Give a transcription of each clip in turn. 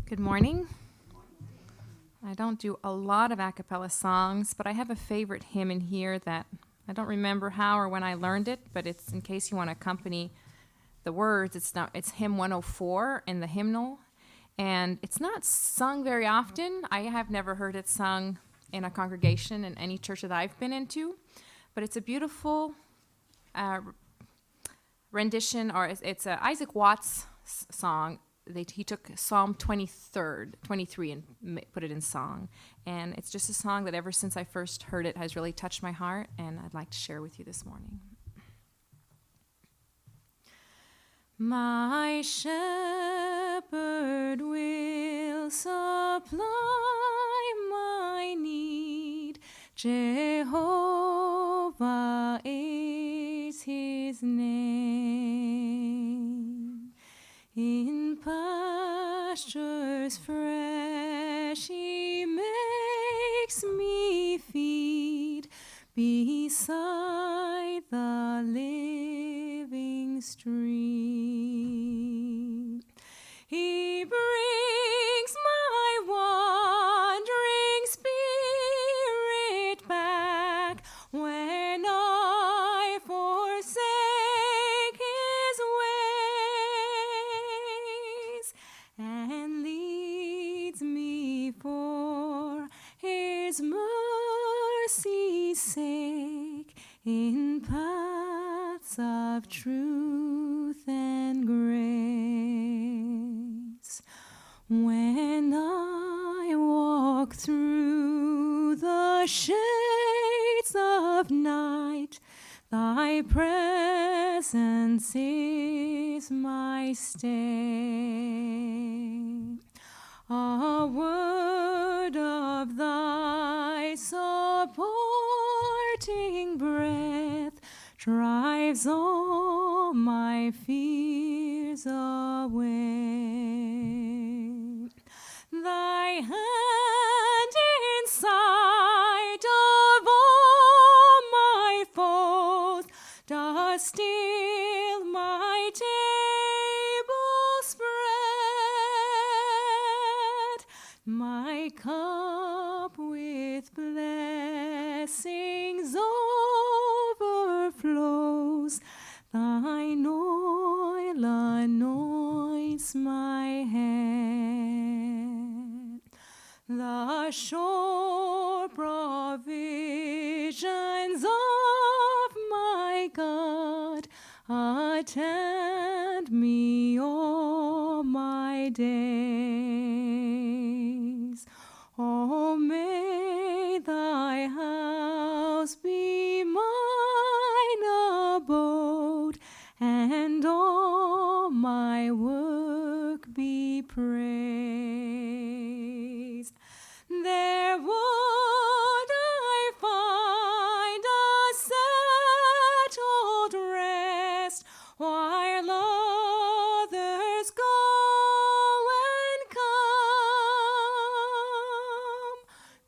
Good morning. I don't do a lot of a cappella songs, but I have a favorite hymn in here that I don't remember how or when I learned it, but it's in case you want to accompany the words. It's hymn 104 in the hymnal, and it's not sung very often. I have never heard it sung in a congregation in any church that I've been into, but it's a beautiful rendition, or it's a Isaac Watts song. He took Psalm 23 and put it in song. And it's just a song that ever since I first heard it has really touched my heart, and I'd like to share with you this morning. My shepherd will supply my need. Jehovah is his name. In pastures fresh he makes me feed beside the living stream. He brings my wandering spirit back when I forsake his ways, and leads me for his mercy's sake in paths of truth and grace. When I walk through the shades of night, thy presence is my stay. A word of thy supporting breath drives all my fears away. Thy hand in sight of all my foes does still my table spread. My cup with blessings overflows. Thine oil anoints my head. The sure provisions of my God attend me all my days. Oh, may thy house be mine abode, and all my work be praised. There would I find a settled rest, while others go and come.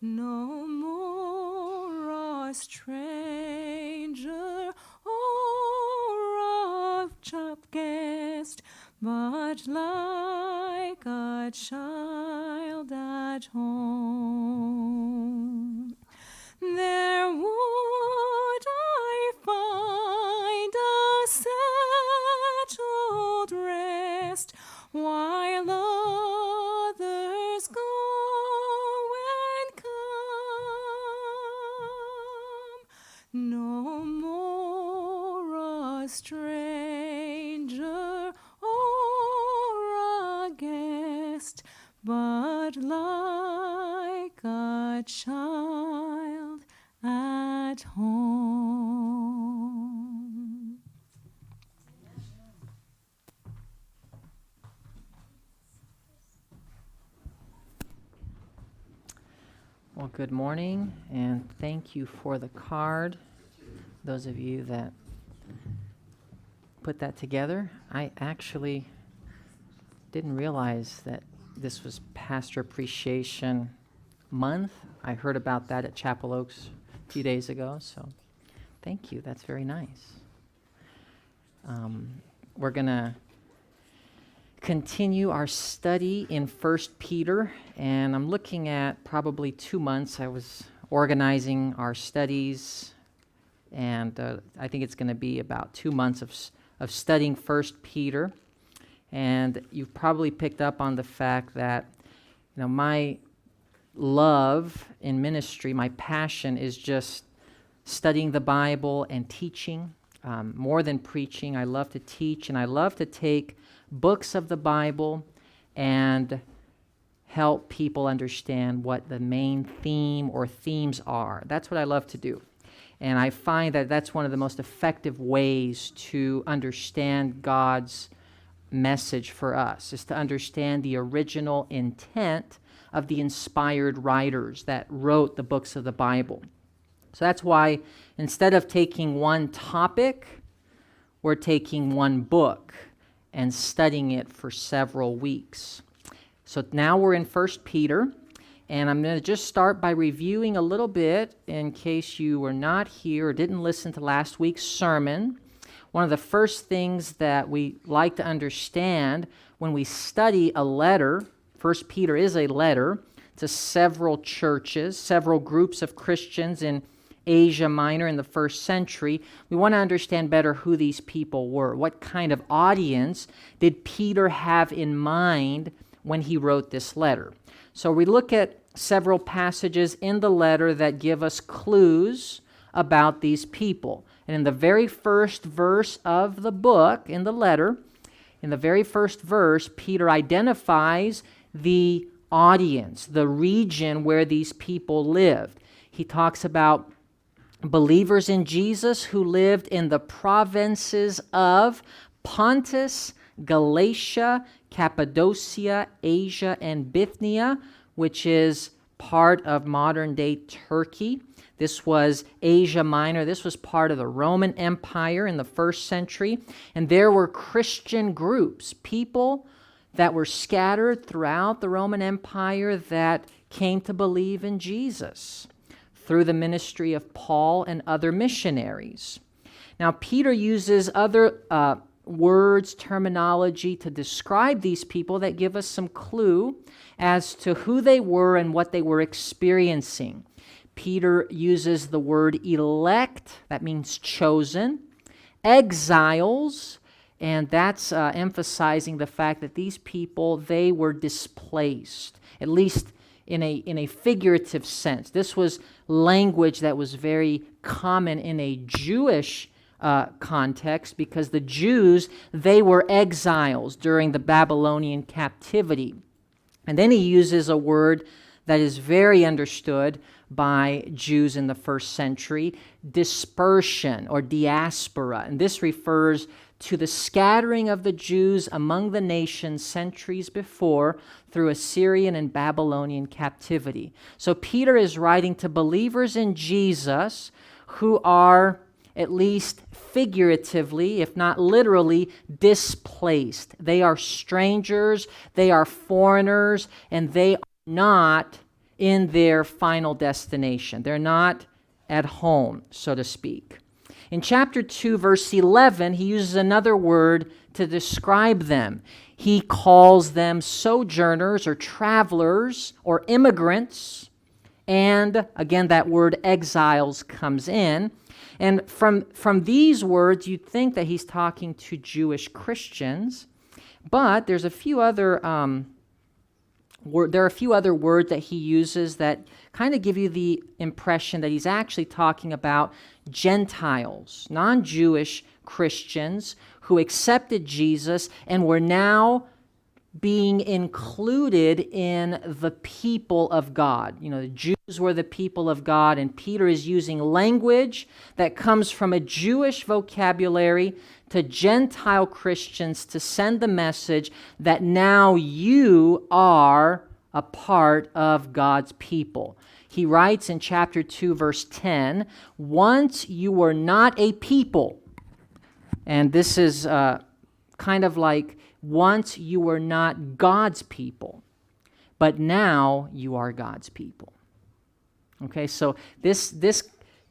No more a stranger or a guest, but like a child at home. There would I find a settled rest, while others go and come. No more a stranger or a guest, but like a child at home. Well, good morning, and thank you for the card. Those of you that put that together. I actually didn't realize that this was Pastor Appreciation Month. I heard about that at Chapel Oaks a few days ago, so thank you. That's very nice. We're going to continue our study in 1 Peter, and I'm looking at probably 2 months. I was organizing our studies, and I think it's going to be about 2 months of studying 1 Peter. And you've probably picked up on the fact that, my love in ministry, my passion is just studying the Bible and teaching, more than preaching. I love to teach, and I love to take books of the Bible and help people understand what the main theme or themes are. That's what I love to do. And I find that that's one of the most effective ways to understand God's message for us, is to understand the original intent of the inspired writers that wrote the books of the Bible. So that's why instead of taking one topic, we're taking one book and studying it for several weeks. So now we're in 1 Peter, and I'm going to just start by reviewing a little bit in case you were not here or didn't listen to last week's sermon. One of the first things that we like to understand when we study a letter, 1 Peter is a letter to several churches, several groups of Christians in Asia Minor in the first century. We want to understand better who these people were. What kind of audience did Peter have in mind when he wrote this letter? So we look at several passages in the letter that give us clues about these people. And in the very first verse of the book, in the letter, in the very first verse, Peter identifies the audience, the region where these people lived. He talks about believers in Jesus who lived in the provinces of Pontus, Galatia, Cappadocia, Asia, and Bithynia, which is part of modern-day Turkey. This was Asia Minor. This was part of the Roman Empire in the first century. And there were Christian groups, people that were scattered throughout the Roman Empire that came to believe in Jesus through the ministry of Paul and other missionaries. Now, Peter uses other words, terminology to describe these people that give us some clue as to who they were and what they were experiencing. Peter uses the word elect, that means chosen, exiles, and that's emphasizing the fact that these people, they were displaced, at least in a figurative sense. This was language that was very common in a Jewish context, because the Jews, they were exiles during the Babylonian captivity. And then he uses a word that is very understood by Jews in the first century, dispersion or diaspora. And this refers to the scattering of the Jews among the nations centuries before through Assyrian and Babylonian captivity. So Peter is writing to believers in Jesus who are, at least figuratively, if not literally, displaced. They are strangers, they are foreigners, and they are not in their final destination. They're not at home, so to speak. In chapter 2, verse 11, he uses another word to describe them. He calls them sojourners or travelers or immigrants. And again, that word exiles comes in. And from these words, you'd think that he's talking to Jewish Christians. But there's a few other there are a few other words that he uses that kind of give you the impression that he's actually talking about Gentiles, non-Jewish Christians who accepted Jesus and were now being included in the people of God. The Jews were the people of God, and Peter is using language that comes from a Jewish vocabulary to Gentile Christians to send the message that now you are a part of God's people. He writes in chapter 2, verse 10, "Once you were not a people," and this is kind of like, once you were not God's people, but now you are God's people. Okay, so this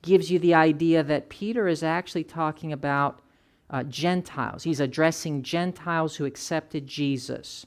gives you the idea that Peter is actually talking about Gentiles. He's addressing Gentiles who accepted Jesus.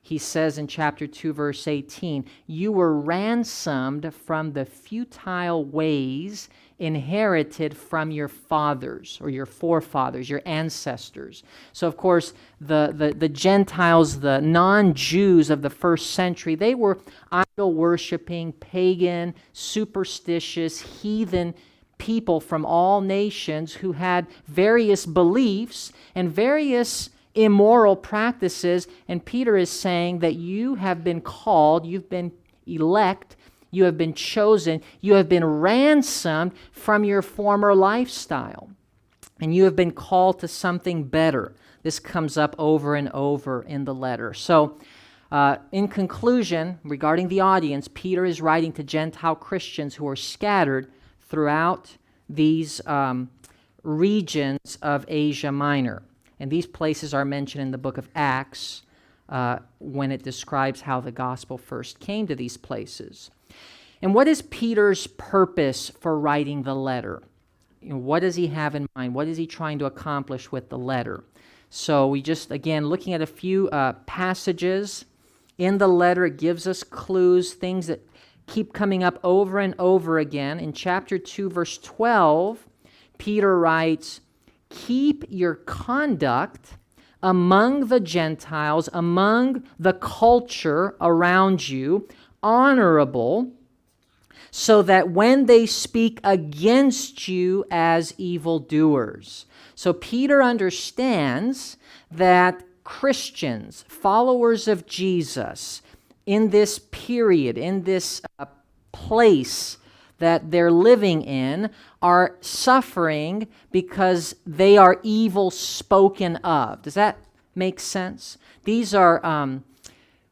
He says in chapter 2, verse 18, "You were ransomed from the futile ways inherited from your fathers," or your forefathers, your ancestors. So, of course, the Gentiles, the non-Jews of the first century, they were idol-worshiping, pagan, superstitious, heathen people from all nations who had various beliefs and various immoral practices. And Peter is saying that you have been called, you've been elect, you have been chosen, you have been ransomed from your former lifestyle, and you have been called to something better. This comes up over and over in the letter. So, in conclusion, regarding the audience, Peter is writing to Gentile Christians who are scattered throughout these regions of Asia Minor. And these places are mentioned in the book of Acts when it describes how the gospel first came to these places. And what is Peter's purpose for writing the letter? What does he have in mind? What is he trying to accomplish with the letter? So we just, again, looking at a few passages in the letter, it gives us clues, things that keep coming up over and over again. In chapter 2, verse 12, Peter writes, "Keep your conduct among the Gentiles, among the culture around you, honorable, so that when they speak against you as evildoers." So Peter understands that Christians, followers of Jesus, in this period, in this place that they're living in, are suffering because they are evil spoken of. Does that make sense? These are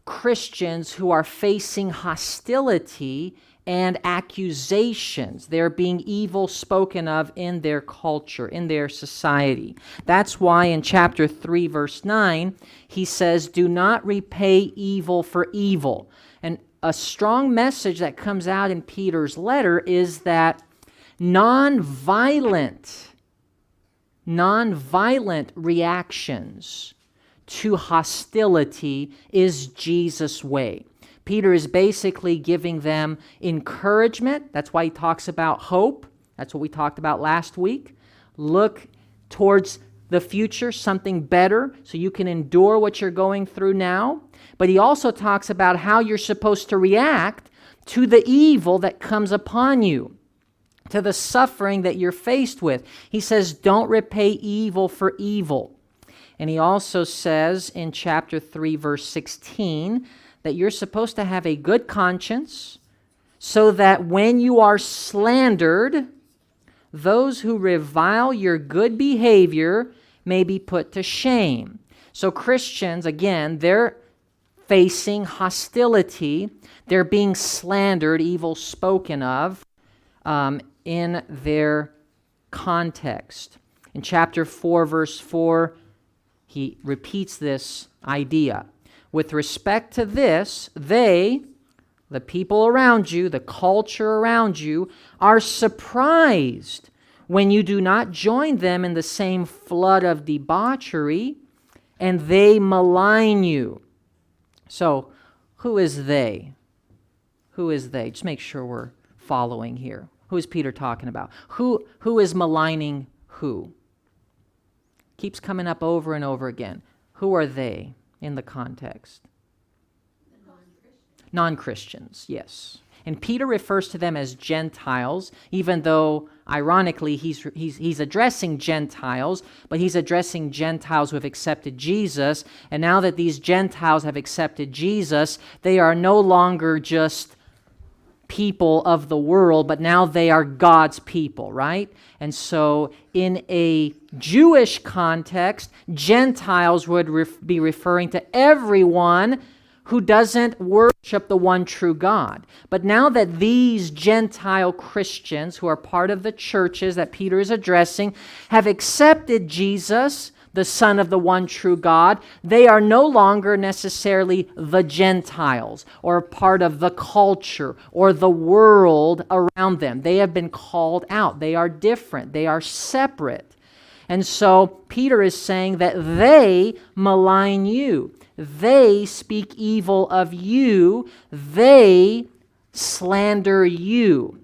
Christians who are facing hostility and accusations. They're being evil spoken of in their culture, in their society. That's why in chapter 3, verse 9, he says, "Do not repay evil for evil." And a strong message that comes out in Peter's letter is that nonviolent reactions to hostility is Jesus' way. Peter is basically giving them encouragement. That's why he talks about hope. That's what we talked about last week. Look towards the future, something better, so you can endure what you're going through now. But he also talks about how you're supposed to react to the evil that comes upon you, to the suffering that you're faced with. He says, don't repay evil for evil. And he also says in chapter 3, verse 16, that you're supposed to have a good conscience so that when you are slandered, those who revile your good behavior may be put to shame. So Christians, again, they're facing hostility. They're being slandered, evil spoken of in their context. In chapter 4, verse 4, he repeats this idea. With respect to this, they, the people around you, the culture around you, are surprised when you do not join them in the same flood of debauchery, and they malign you. So, who is they? Who is they? Just make sure we're following here. Who is Peter talking about? Who is maligning who? Keeps coming up over and over again. Who are they in the context? Non-Christians, yes. And Peter refers to them as Gentiles, even though, ironically, he's addressing Gentiles, but he's addressing Gentiles who have accepted Jesus. And now that these Gentiles have accepted Jesus, they are no longer just people of the world, but now they are God's people, right? And so in a Jewish context, Gentiles would be referring to everyone who doesn't worship the one true God. But now that these Gentile Christians, who are part of the churches that Peter is addressing, have accepted Jesus, the Son of the one true God, they are no longer necessarily the Gentiles or part of the culture or the world around them. They have been called out. They are different. They are separate. And so Peter is saying that they malign you. They speak evil of you. They slander you.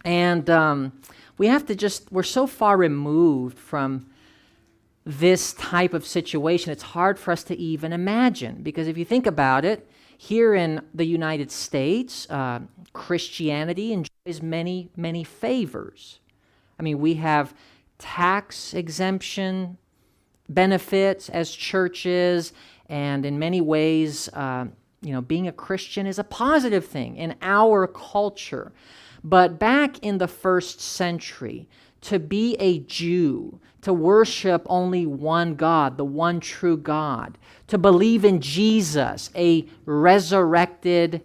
And we're so far removed from this type of situation, it's hard for us to even imagine. Because if you think about it, here in the United States, Christianity enjoys many, many favors. I mean, we have tax exemption benefits as churches, and in many ways, being a Christian is a positive thing in our culture. But back in the first century, to be a Jew, to worship only one God, the one true God, to believe in Jesus, a resurrected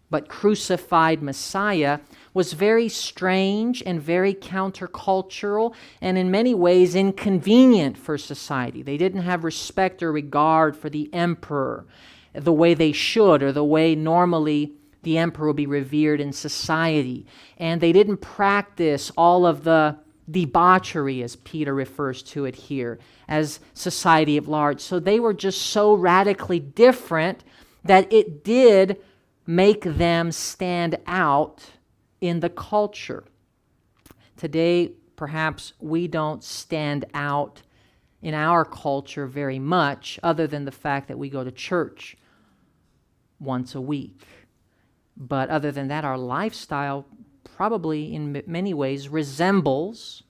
but crucified Messiah, was very strange and very countercultural and in many ways inconvenient for society. They didn't have respect or regard for the emperor the way they should, or the way normally the emperor would be revered in society. And they didn't practice all of the debauchery, as Peter refers to it here, as society at large. So they were just so radically different that it did make them stand out in the culture. Today, perhaps we don't stand out in our culture very much, other than the fact that we go to church once a week. But other than that, our lifestyle probably in many ways resembles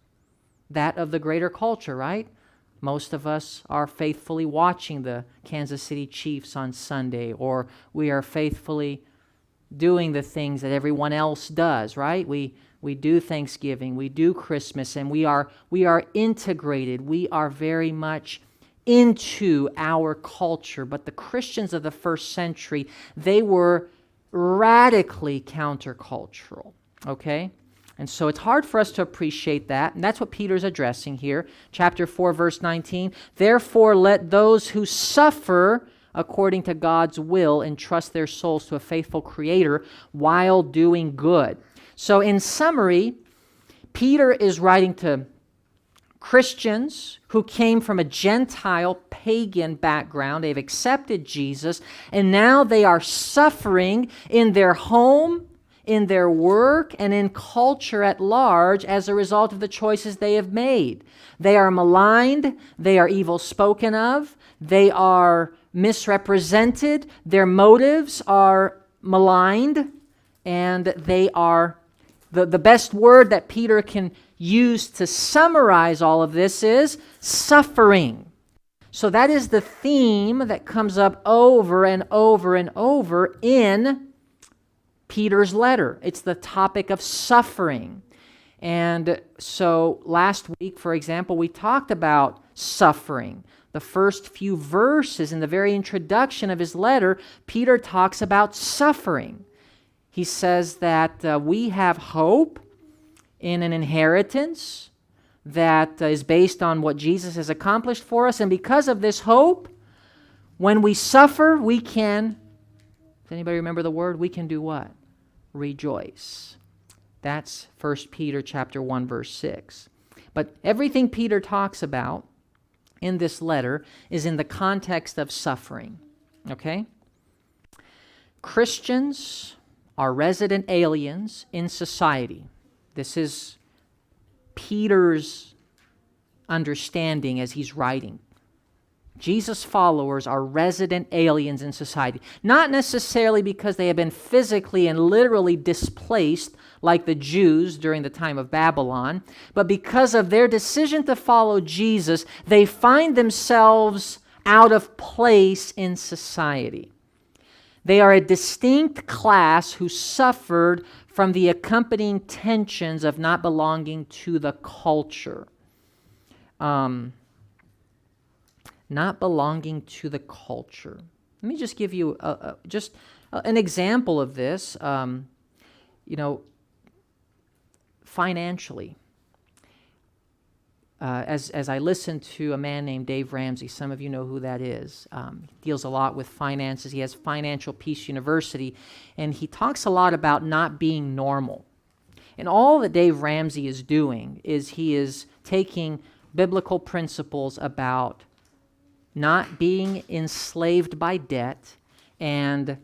that of the greater culture, right? Most of us are faithfully watching the Kansas City Chiefs on Sunday, or we are faithfully doing the things that everyone else does, right? We do Thanksgiving, we do Christmas, and we are integrated. We are very much into our culture. But the Christians of the first century, they were radically countercultural, okay? And so it's hard for us to appreciate that, and that's what Peter's addressing here. Chapter 4, verse 19, "Therefore let those who suffer according to God's will entrust their souls to a faithful Creator while doing good." So in summary, Peter is writing to Christians who came from a Gentile pagan background. They've accepted Jesus, and now they are suffering in their home, in their work, and in culture at large as a result of the choices they have made. They are maligned, they are evil spoken of, they are misrepresented, their motives are maligned, and they are, the best word that Peter can use to summarize all of this is suffering. So that is the theme that comes up over and over and over in Peter's letter. It's the topic of suffering. And so last week, for example, we talked about suffering. The first few verses in the very introduction of his letter, Peter talks about suffering. He says that we have hope in an inheritance that is based on what Jesus has accomplished for us. And because of this hope, when we suffer, we can, does anybody remember the word? We can do what? Rejoice. That's 1 Peter chapter 1, verse 6. But everything Peter talks about in this letter is in the context of suffering. Okay? Christians are resident aliens in society. This is Peter's understanding as he's writing. Jesus' followers are resident aliens in society. Not necessarily because they have been physically and literally displaced like the Jews during the time of Babylon, but because of their decision to follow Jesus, they find themselves out of place in society. They are a distinct class who suffered from the accompanying tensions of not belonging to the culture. Not belonging to the culture. Let me just give you an example of this. Financially. As I listen to a man named Dave Ramsey, some of you know who that is. He deals a lot with finances. He has Financial Peace University, and he talks a lot about not being normal. And all that Dave Ramsey is doing is he is taking biblical principles about not being enslaved by debt and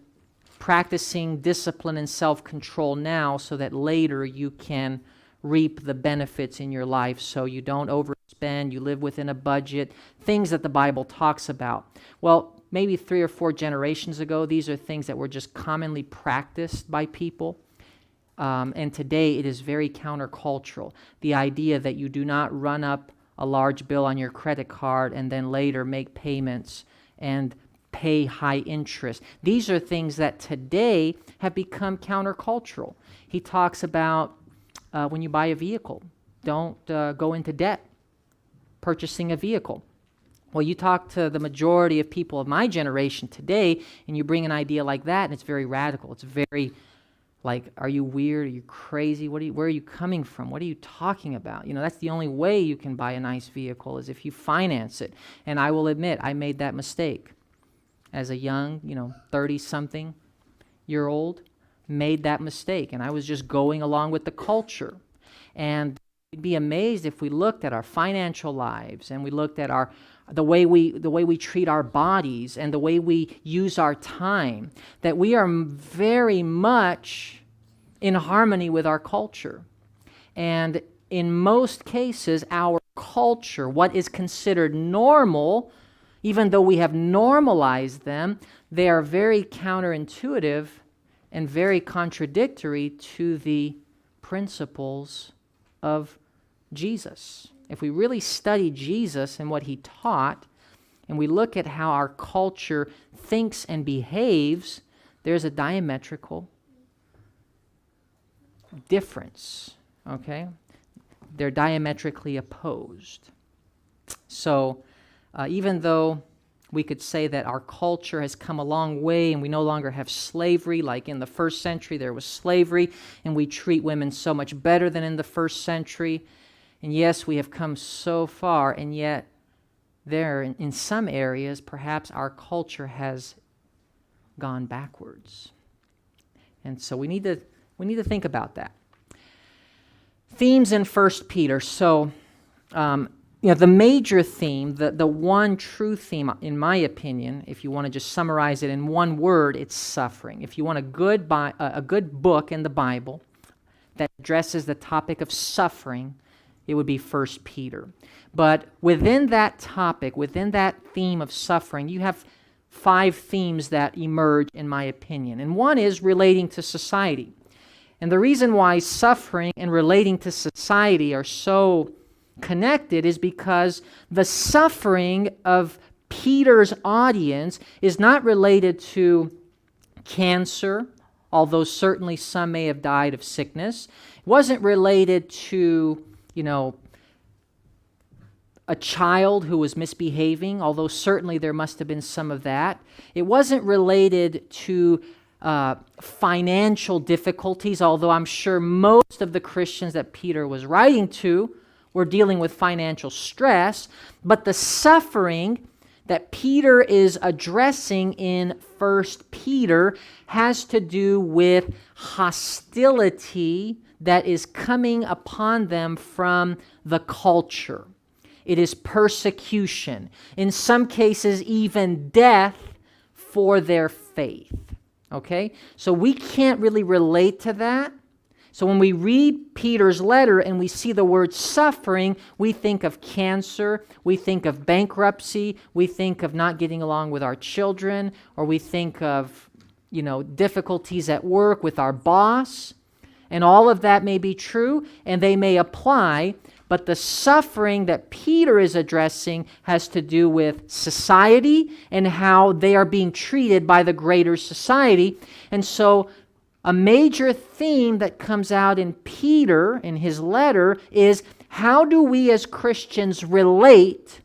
practicing discipline and self-control now so that later you can reap the benefits in your life, so you don't overspend, you live within a budget, things that the Bible talks about. Well, maybe 3 or 4 generations ago, these are things that were just commonly practiced by people. And today it is very countercultural. The idea that you do not run up a large bill on your credit card and then later make payments and pay high interest. These are things that today have become countercultural. He talks about when you buy a vehicle, don't go into debt purchasing a vehicle. Well, you talk to the majority of people of my generation today, and you bring an idea like that, and it's very radical. It's very like, are you weird? Are you crazy? Where are you coming from? What are you talking about? That's the only way you can buy a nice vehicle is if you finance it. And I will admit, I made that mistake as a young, 30-something-year-old, made that mistake. And I was just going along with the culture. And we'd be amazed if we looked at our financial lives and we looked at the way we treat our bodies and the way we use our time, that we are very much in harmony with our culture. And in most cases, our culture, what is considered normal, even though we have normalized them, they are very counterintuitive and very contradictory to the principles of Jesus. If we really study Jesus and what he taught, and we look at how our culture thinks and behaves, there's a diametrical difference, okay? They're diametrically opposed. So even though we could say that our culture has come a long way and we no longer have slavery, like in the first century there was slavery, and we treat women so much better than in the first century. And yes, we have come so far, and yet there, in some areas, perhaps our culture has gone backwards. And so we need to think about that. Themes in 1 Peter. So, the major theme, the one true theme, in my opinion, if you want to just summarize it in one word, it's suffering. If you want a good book in the Bible that addresses the topic of suffering, it would be 1 Peter. But within that topic, within that theme of suffering, you have 5 themes that emerge, in my opinion. And one is relating to society. And the reason why suffering and relating to society are so connected is because the suffering of Peter's audience is not related to cancer, although certainly some may have died of sickness. It wasn't related to a child who was misbehaving, although certainly there must have been some of that. It wasn't related to financial difficulties, although I'm sure most of the Christians that Peter was writing to were dealing with financial stress. But the suffering that Peter is addressing in 1 Peter has to do with hostility that is coming upon them from the culture. It is persecution. In some cases, even death for their faith. Okay? So we can't really relate to that. So when we read Peter's letter and we see the word suffering, we think of cancer, we think of bankruptcy, we think of not getting along with our children, or we think of, difficulties at work with our boss. And all of that may be true, and they may apply, but the suffering that Peter is addressing has to do with society and how they are being treated by the greater society. And so a major theme that comes out in Peter, in his letter, is how do we as Christians relate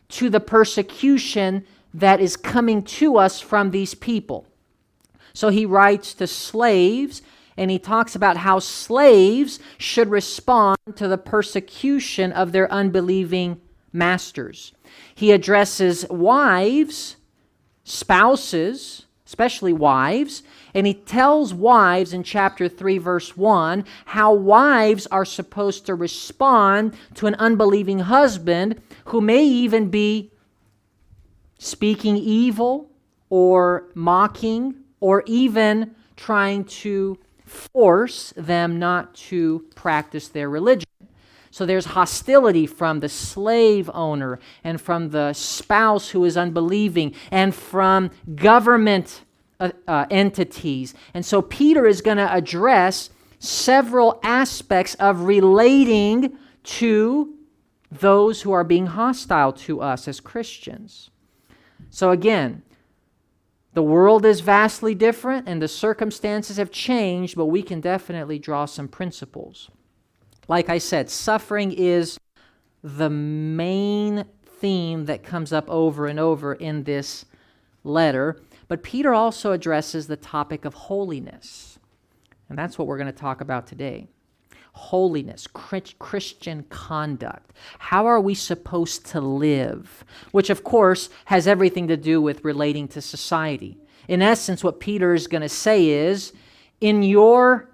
to the persecution that is coming to us from these people? So he writes to slaves, and he talks about how slaves should respond to the persecution of their unbelieving masters. He addresses wives, spouses, especially wives. And he tells wives in chapter 3, verse 1, how wives are supposed to respond to an unbelieving husband who may even be speaking evil or mocking or even trying to force them not to practice their religion. So there's hostility from the slave owner and from the spouse who is unbelieving and from government entities. And so Peter is going to address several aspects of relating to those who are being hostile to us as Christians. So again, the world is vastly different and the circumstances have changed, but we can definitely draw some principles. Like I said, suffering is the main theme that comes up over and over in this letter. But Peter also addresses the topic of holiness. And that's what we're going to talk about today. Holiness, Christian conduct. How are we supposed to live? Which, of course, has everything to do with relating to society. In essence, what Peter is going to say is, in your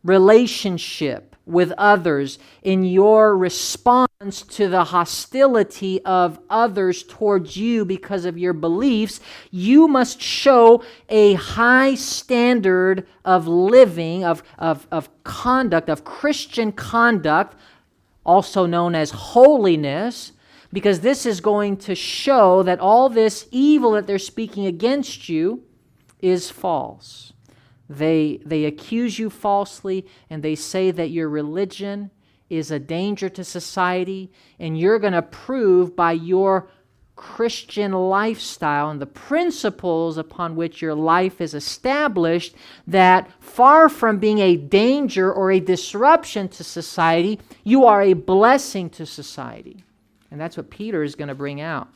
relationship with others, in your response to the hostility of others towards you because of your beliefs, you must show a high standard of living, of conduct, of Christian conduct, also known as holiness, because this is going to show that all this evil that they're speaking against you is false. They accuse you falsely, and they say that your religion is a danger to society, and you're going to prove by your Christian lifestyle and the principles upon which your life is established that far from being a danger or a disruption to society, you are a blessing to society. And that's what Peter is going to bring out.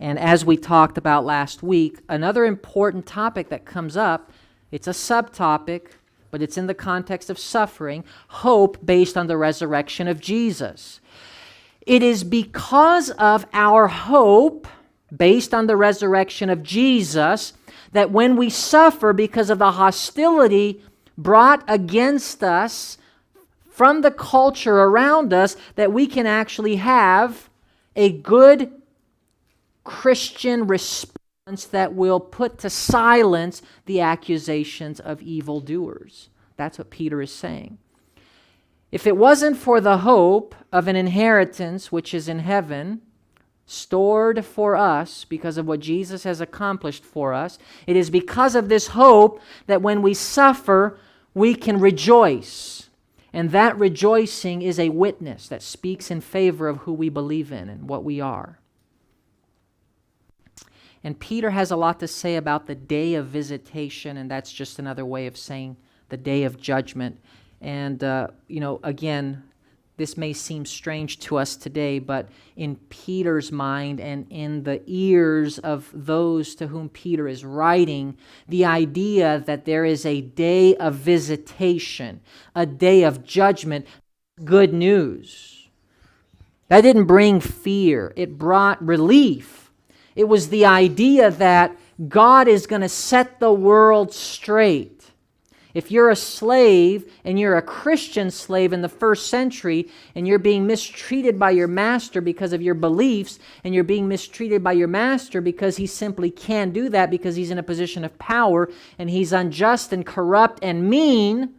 And as we talked about last week, another important topic that comes up, it's a subtopic, but it's in the context of suffering, hope based on the resurrection of Jesus. It is because of our hope based on the resurrection of Jesus that when we suffer because of the hostility brought against us from the culture around us, that we can actually have a good Christian response that will put to silence the accusations of evildoers. That's what Peter is saying. If it wasn't for the hope of an inheritance which is in heaven, stored for us because of what Jesus has accomplished for us, it is because of this hope that when we suffer, we can rejoice. And that rejoicing is a witness that speaks in favor of who we believe in and what we are. And Peter has a lot to say about the day of visitation, and that's just another way of saying the day of judgment. And, again, this may seem strange to us today, but in Peter's mind and in the ears of those to whom Peter is writing, the idea that there is a day of visitation, a day of judgment, good news. That didn't bring fear. It brought relief. It was the idea that God is going to set the world straight. If you're a slave and you're a Christian slave in the first century and you're being mistreated by your master because of your beliefs, and you're being mistreated by your master because he simply can't do that because he's in a position of power and he's unjust and corrupt and mean,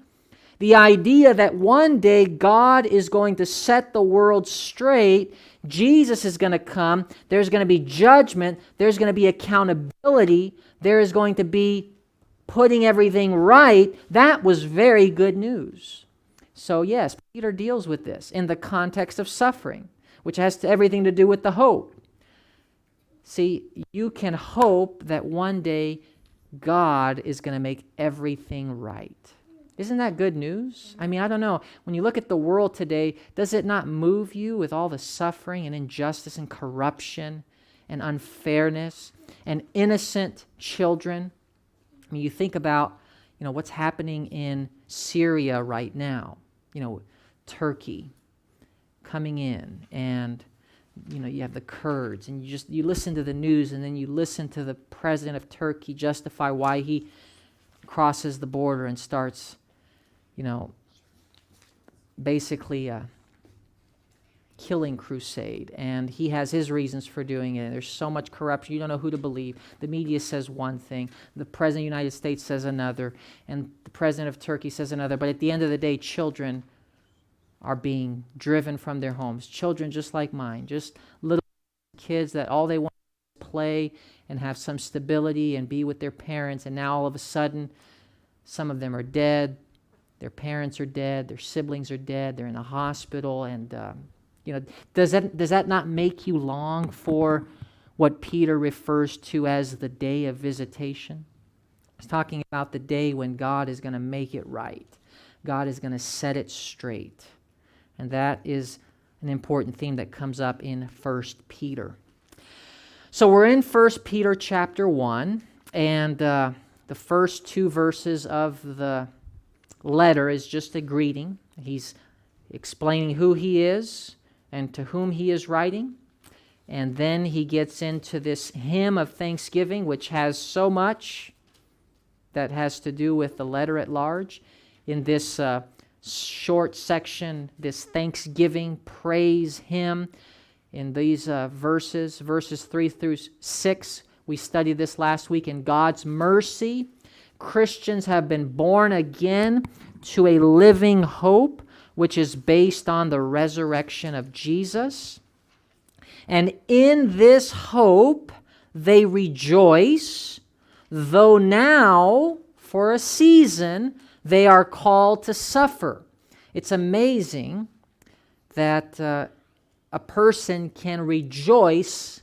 the idea that one day God is going to set the world straight, Jesus is going to come, there's going to be judgment, there's going to be accountability, there is going to be putting everything right, that was very good news. So yes, Peter deals with this in the context of suffering, which has everything to do with the hope. See, you can hope that one day God is going to make everything right. Isn't that good news? I mean, I don't know. When you look at the world today, does it not move you with all the suffering and injustice and corruption and unfairness and innocent children? I mean, you think about, what's happening in Syria right now. Turkey coming in and, you have the Kurds, and you listen to the news, and then you listen to the president of Turkey justify why he crosses the border and starts, basically killing crusade, and he has his reasons for doing it. There's so much corruption, you don't know who to believe. The media says one thing, the president of the United States says another, and the president of Turkey says another, but at the end of the day, children are being driven from their homes. Children just like mine, just little kids that all they want is to play and have some stability and be with their parents, and now all of a sudden, some of them are dead, their parents are dead, their siblings are dead, they're in a hospital, and does that not make you long for what Peter refers to as the day of visitation? He's talking about the day when God is going to make it right. God is going to set it straight. And that is an important theme that comes up in 1 Peter. So we're in 1 Peter chapter 1, and the first 2 verses of the letter is just a greeting. He's explaining who he is and to whom he is writing. And then he gets into this hymn of thanksgiving, which has so much that has to do with the letter at large. In this short section, this thanksgiving praise hymn, in these verses 3 through 6, we studied this last week. In God's mercy, Christians have been born again to a living hope, which is based on the resurrection of Jesus. And in this hope, they rejoice, though now, for a season, they are called to suffer. It's amazing that a person can rejoice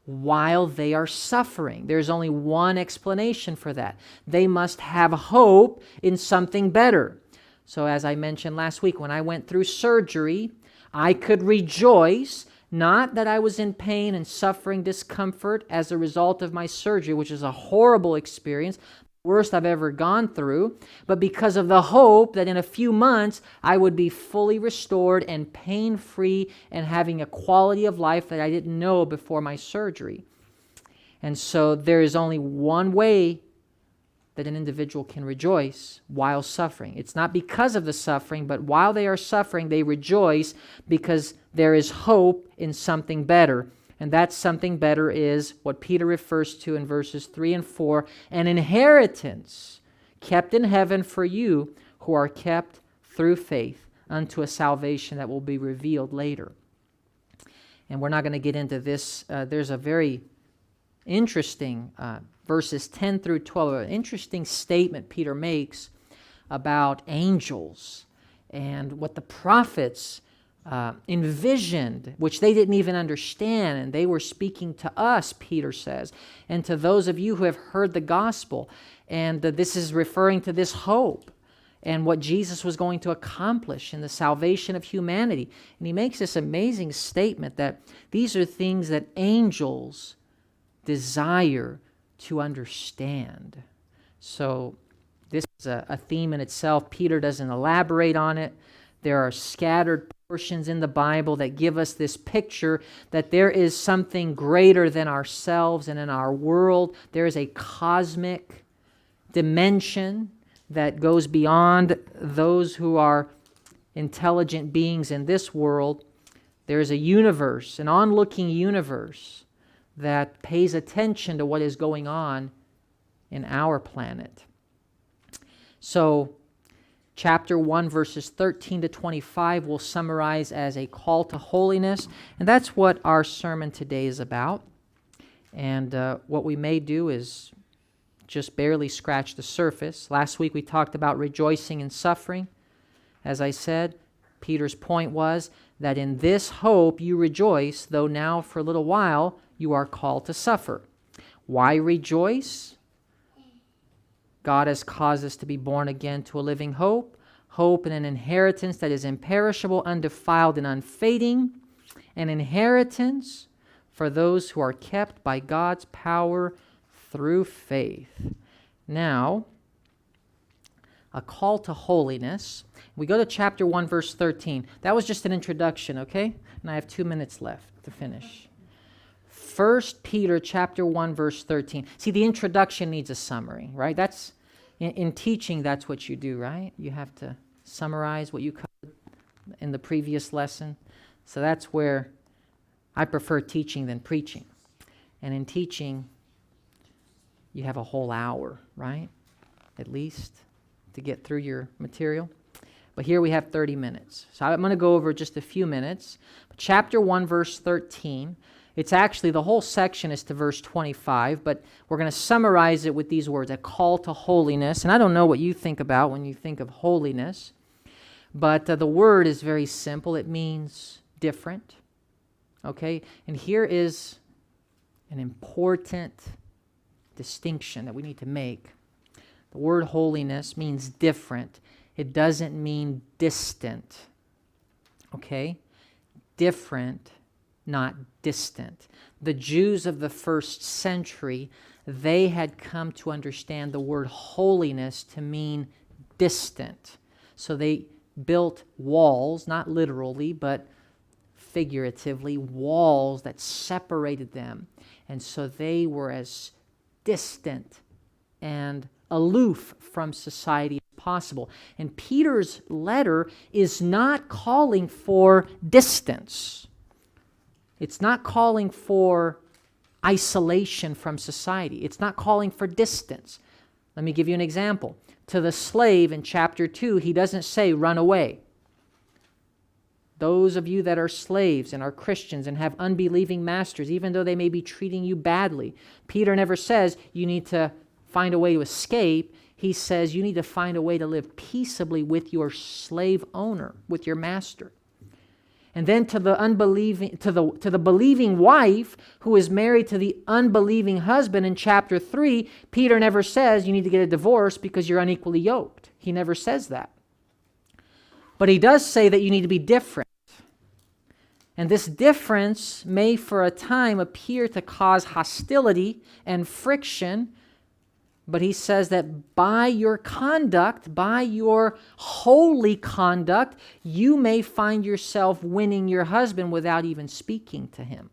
while they are suffering. There's only one explanation for that. They must have hope in something better. So as I mentioned last week, when I went through surgery, I could rejoice, not that I was in pain and suffering discomfort as a result of my surgery, which is a horrible experience, the worst I've ever gone through, but because of the hope that in a few months I would be fully restored and pain-free and having a quality of life that I didn't know before my surgery. And so there is only one way that an individual can rejoice while suffering. It's not because of the suffering, but while they are suffering, they rejoice because there is hope in something better. And that something better is what Peter refers to in verses 3 and 4, an inheritance kept in heaven for you who are kept through faith unto a salvation that will be revealed later. And we're not going to get into this. There's a very interesting verses 10 through 12, an interesting statement Peter makes about angels and what the prophets envisioned, which they didn't even understand, and they were speaking to us, Peter says, and to those of you who have heard the gospel. And this is referring to this hope and what Jesus was going to accomplish in the salvation of humanity. And he makes this amazing statement that these are things that angels desire to understand. So this is a theme in itself. Peter doesn't elaborate on it. There are scattered portions in the Bible that give us this picture that there is something greater than ourselves and in our world. There is a cosmic dimension that goes beyond those who are intelligent beings in this world. There is a universe, an onlooking universe that pays attention to what is going on in our planet. So, chapter 1, verses 13 to 25 will summarize as a call to holiness, and that's what our sermon today is about. And what we may do is just barely scratch the surface. Last week we talked about rejoicing in suffering. As I said, Peter's point was that in this hope you rejoice, though now for a little while you are called to suffer. Why rejoice? God has caused us to be born again to a living hope, hope in an inheritance that is imperishable, undefiled, and unfading, an inheritance for those who are kept by God's power through faith. Now, a call to holiness. We go to chapter 1, verse 13. That was just an introduction, okay? And I have 2 minutes left. to finish. 1 Peter chapter 1, verse 13. See, the introduction needs a summary, right? That's in teaching, that's what you do, right? You have to summarize what you covered in the previous lesson. So that's where I prefer teaching than preaching. And in teaching, you have a whole hour, right? At least to get through your material. But here we have 30 minutes. So I'm going to go over just a few minutes. Chapter 1, verse 13. It's actually, the whole section is to verse 25, but we're going to summarize it with these words, a call to holiness. And I don't know what you think about when you think of holiness, but the word is very simple. It means different, okay? And here is an important distinction that we need to make. The word holiness means different. It doesn't mean distant, okay? Different, not distant. The Jews of the first century, they had come to understand the word holiness to mean distant. So they built walls, not literally, but figuratively, walls that separated them. And so they were as distant and aloof from society as possible. And Peter's letter is not calling for distance. It's not calling for isolation from society. It's not calling for distance. Let me give you an example. To the slave in chapter 2, he doesn't say, run away. Those of you that are slaves and are Christians and have unbelieving masters, even though they may be treating you badly, Peter never says you need to find a way to escape. He says you need to find a way to live peaceably with your slave owner, with your master. And then to the unbelieving, to the believing wife who is married to the unbelieving husband in chapter 3, Peter never says you need to get a divorce because you're unequally yoked. He never says that. But he does say that you need to be different. And this difference may for a time appear to cause hostility and friction, but he says that by your conduct, by your holy conduct, you may find yourself winning your husband without even speaking to him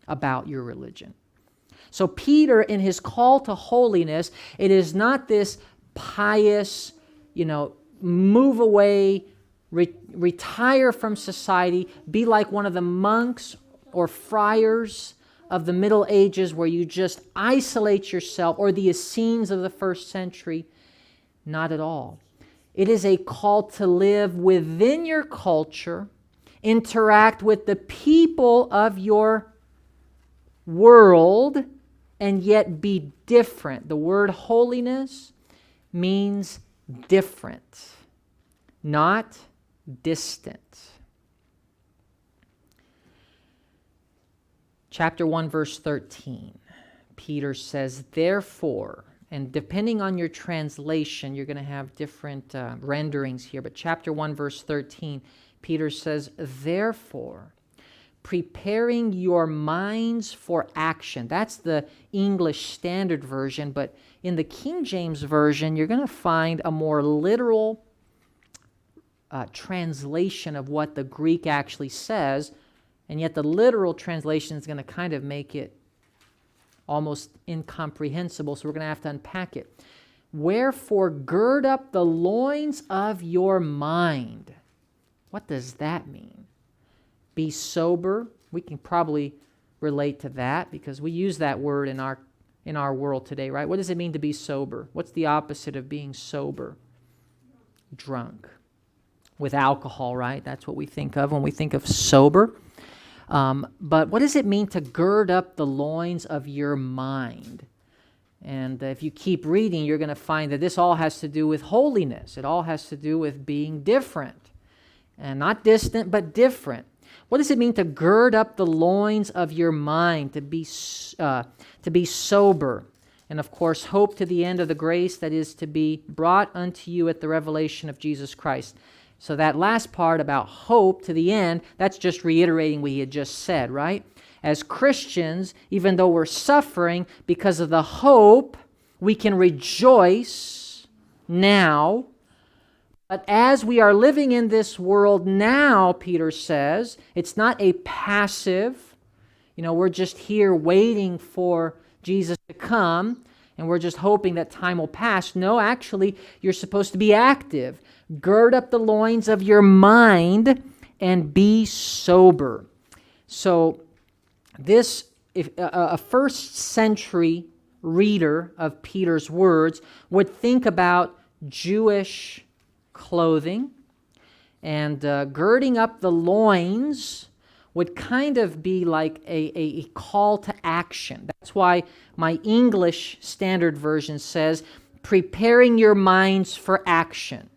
about your religion. So Peter, in his call to holiness, it is not this pious, move away, retire from society, be like one of the monks or friars of the Middle Ages where you just isolate yourself, or the Essenes of the first century. Not at all. It is a call to live within your culture, interact with the people of your world, and yet be different. The word holiness means different, not distant. Chapter 1, verse 13, Peter says, therefore, and depending on your translation, you're going to have different renderings here, but chapter 1, verse 13, Peter says, therefore, preparing your minds for action. That's the English Standard Version, but in the King James Version, you're going to find a more literal translation of what the Greek actually says, and yet the literal translation is going to kind of make it almost incomprehensible, so we're going to have to unpack it. Wherefore, gird up the loins of your mind. What does that mean? Be sober. We can probably relate to that because we use that word in our world today, right? What does it mean to be sober? What's the opposite of being sober? Drunk. With alcohol, right? That's what we think of when we think of sober. But what does it mean to gird up the loins of your mind? And if you keep reading, you're going to find that this all has to do with holiness. It all has to do with being different. And not distant, but different. What does it mean to gird up the loins of your mind, to be sober? And of course, hope to the end of the grace that is to be brought unto you at the revelation of Jesus Christ. So that last part about hope to the end, that's just reiterating what he had just said, right? As Christians, even though we're suffering, because of the hope, we can rejoice now. But as we are living in this world now, Peter says, it's not a passive, we're just here waiting for Jesus to come, and we're just hoping that time will pass. No, actually, you're supposed to be active. Gird up the loins of your mind and be sober. So this, if a first century reader of Peter's words would think about Jewish clothing, and girding up the loins would kind of be like a call to action. That's why my English Standard Version says, preparing your minds for action.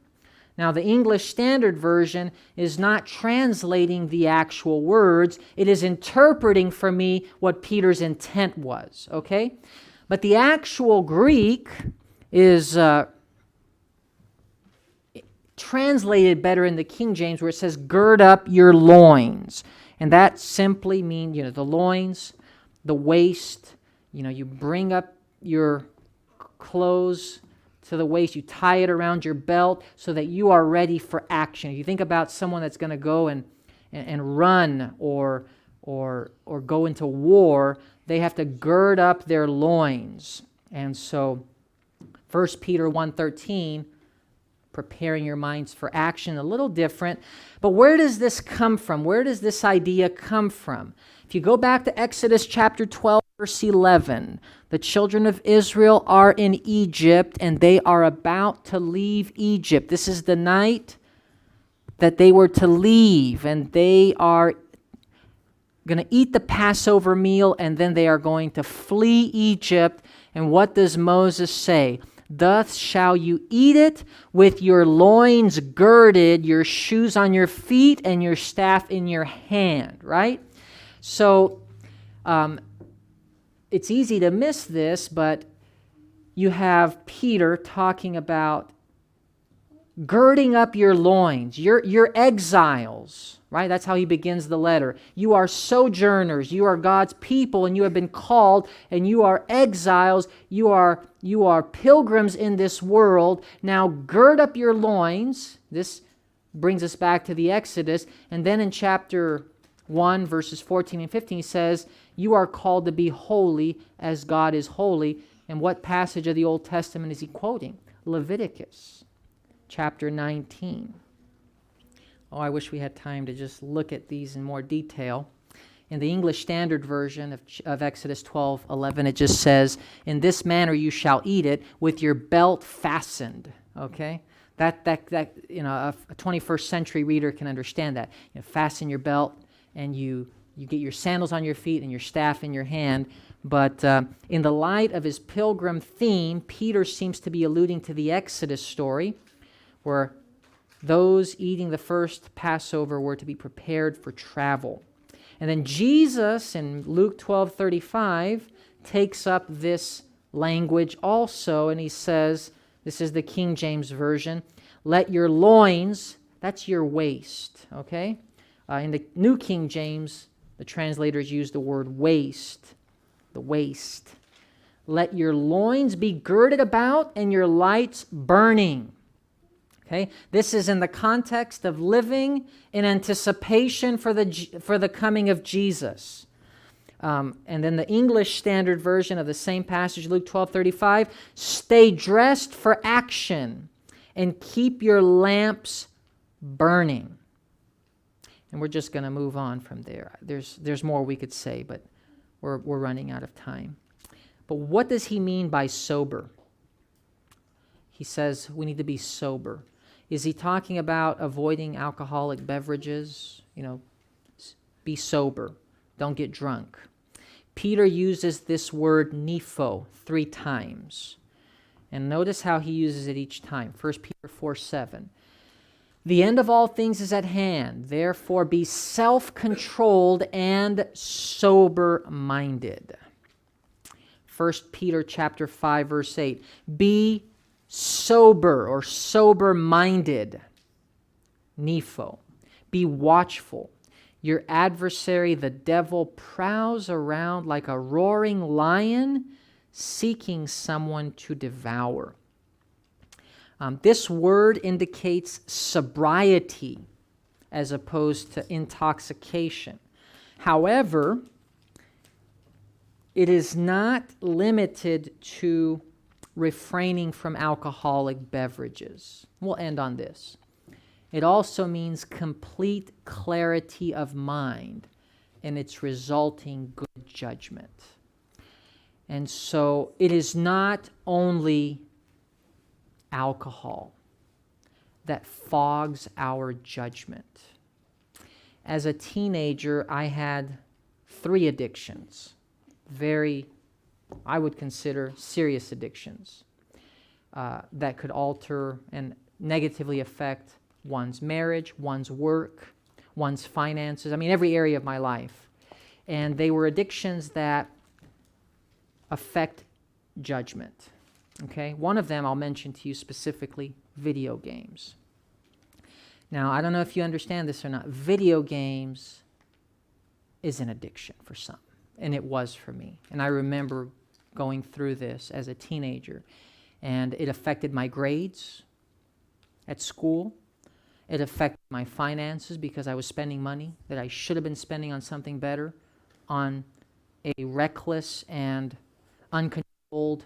Now, the English Standard Version is not translating the actual words. It is interpreting for me what Peter's intent was, okay? But the actual Greek is translated better in the King James, where it says, gird up your loins. And that simply means, the loins, the waist, you bring up your clothes to the waist, you tie it around your belt so that you are ready for action. If you think about someone that's going to go and run or go into war, they have to gird up their loins. And so 1 Peter 1:13, preparing your minds for action, a little different. But where does this come from? Where does this idea come from? If you go back to Exodus chapter 12, verse 11, the children of Israel are in Egypt, and they are about to leave Egypt. This is the night that they were to leave, and they are going to eat the Passover meal, and then they are going to flee Egypt. And what does Moses say? Thus shall you eat it with your loins girded, your shoes on your feet, and your staff in your hand, right? So it's easy to miss this, but you have Peter talking about girding up your loins. You're exiles, right? That's how he begins the letter. You are sojourners. You are God's people, and you have been called, and you are exiles. You are pilgrims in this world. Now gird up your loins. This brings us back to the Exodus. And then in chapter 1, verses 14 and 15, he says, you are called to be holy as God is holy. And what passage of the Old Testament is he quoting? Leviticus chapter 19. Oh, I wish we had time to just look at these in more detail. In the English Standard Version of Exodus 12:11, it just says, in this manner you shall eat it with your belt fastened. Okay? That a 21st century reader can understand that. Fasten your belt, and you get your sandals on your feet and your staff in your hand. But in the light of his pilgrim theme, Peter seems to be alluding to the Exodus story, where those eating the first Passover were to be prepared for travel. And then Jesus in Luke 12:35 takes up this language also, and he says, this is the King James Version, let your loins, that's your waist, okay? In the New King James, the translators use the word waist, the waist. Let your loins be girded about and your lights burning. Okay, this is in the context of living in anticipation for the coming of Jesus. And then the English Standard Version of the same passage, Luke 12:35, stay dressed for action and keep your lamps burning. And we're just going to move on from there. There's more we could say, but we're running out of time. But what does he mean by sober? He says we need to be sober. Is he talking about avoiding alcoholic beverages? Be sober. Don't get drunk. Peter uses this word nepho 3 times. And notice how he uses it each time. 1 Peter 4:7. The end of all things is at hand. Therefore be self-controlled and sober-minded. 1 Peter chapter 5, verse 8. Be sober or sober-minded. Nepho. Be watchful. Your adversary, the devil, prowls around like a roaring lion, seeking someone to devour. This word indicates sobriety as opposed to intoxication. However, it is not limited to refraining from alcoholic beverages. We'll end on this. It also means complete clarity of mind and its resulting good judgment. And so it is not only alcohol that fogs our judgment. As a teenager, I had 3 addictions, I would consider serious addictions that could alter and negatively affect one's marriage, one's work, one's finances, every area of my life. And they were addictions that affect judgment. Okay? One of them I'll mention to you specifically, video games. Now, I don't know if you understand this or not. Video games is an addiction for some, and it was for me. And I remember going through this as a teenager, and it affected my grades at school. It affected my finances because I was spending money that I should have been spending on something better, on a reckless and uncontrolled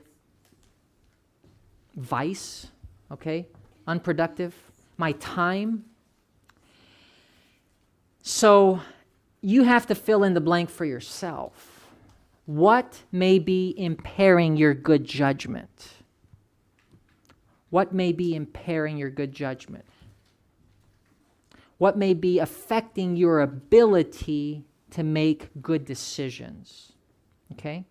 vice, okay? Unproductive. My time. So you have to fill in the blank for yourself. What may be impairing your good judgment? What may be impairing your good judgment? What may be affecting your ability to make good decisions? Okay?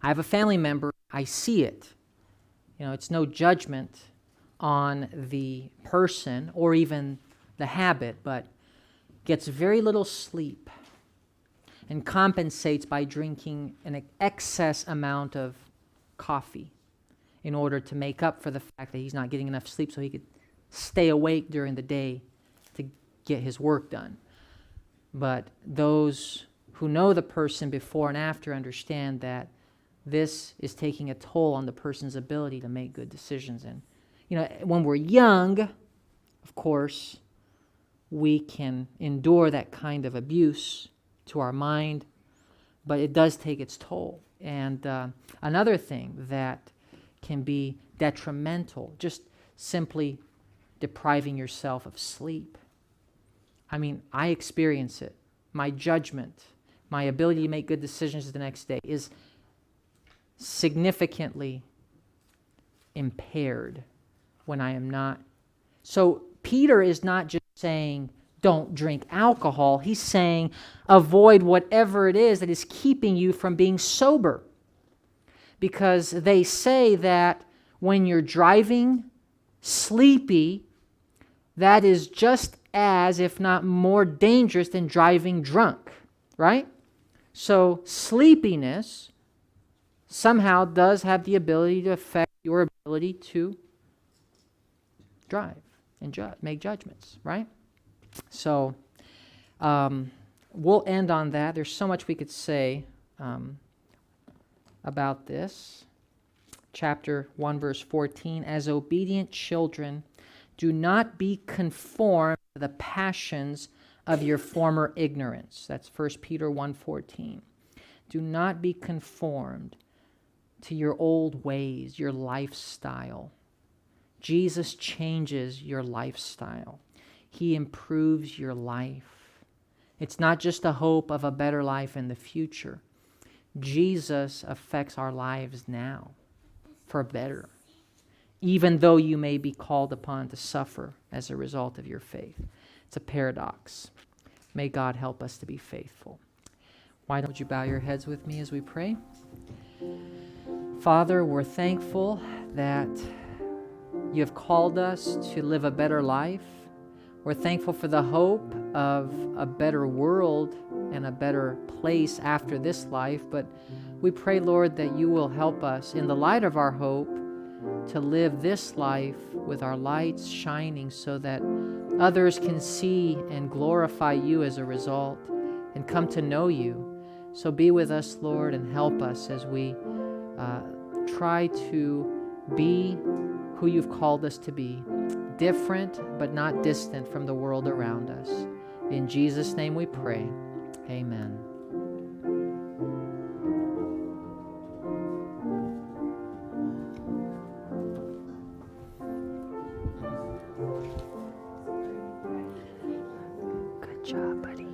I have a family member, I see it. It's no judgment on the person or even the habit, but gets very little sleep and compensates by drinking an excess amount of coffee in order to make up for the fact that he's not getting enough sleep so he could stay awake during the day to get his work done. But those who know the person before and after understand that this is taking a toll on the person's ability to make good decisions. And, when we're young, of course, we can endure that kind of abuse to our mind, but it does take its toll. And another thing that can be detrimental, just simply depriving yourself of sleep. I experience it. My judgment, my ability to make good decisions the next day is significantly impaired when I am not. So Peter is not just saying, don't drink alcohol. He's saying, avoid whatever it is that is keeping you from being sober. Because they say that when you're driving sleepy, that is just as, if not more dangerous than driving drunk, right? So sleepiness somehow does have the ability to affect your ability to drive and make judgments, right? So we'll end on that. There's so much we could say about this. Chapter 1, verse 14, as obedient children, do not be conformed to the passions of your former ignorance. That's 1 Peter 1:14. Do not be conformed to your old ways, your lifestyle. Jesus changes your lifestyle. He improves your life. It's not just a hope of a better life in the future. Jesus affects our lives now for better, even though you may be called upon to suffer as a result of your faith. It's a paradox. May God help us to be faithful. Why don't you bow your heads with me as we pray? Father, we're thankful that you have called us to live a better life. We're thankful for the hope of a better world and a better place after this life. But we pray, Lord, that you will help us in the light of our hope to live this life with our lights shining so that others can see and glorify you as a result and come to know you. So be with us, Lord, and help us as we try to be who you've called us to be, different but not distant from the world around us. In Jesus' name we pray. Amen. job, buddy.